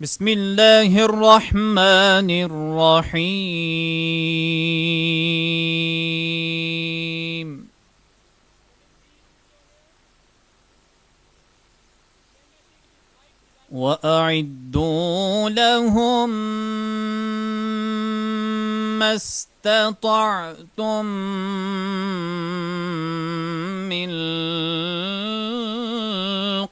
بسم الله الرحمن الرحيم. وأعدوا لهم ما استطعتم من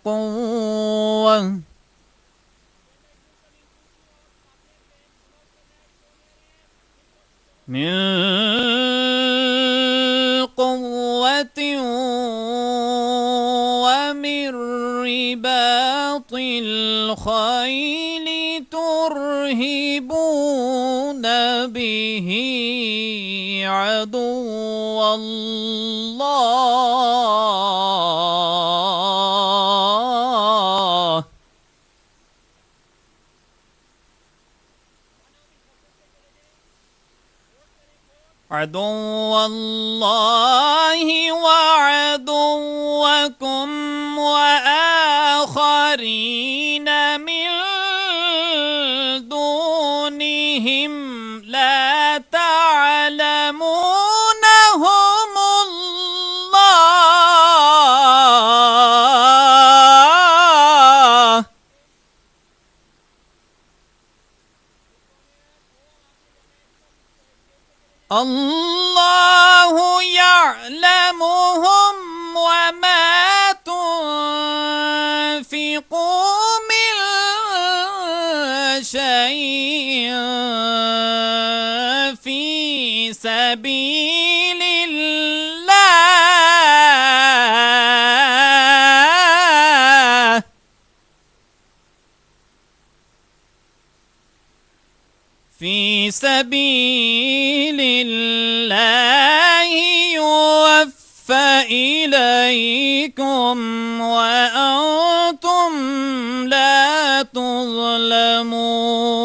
قوة ومن رباط الخيل ترهبون به عدو الله وعدوكم وآخرين من دونهم لا تعلمونهم الله يعلمهم وما تنفقوا من شيء في سبيل الله في سبيل الله يوفى إليكم وأنتم لا تظلمون.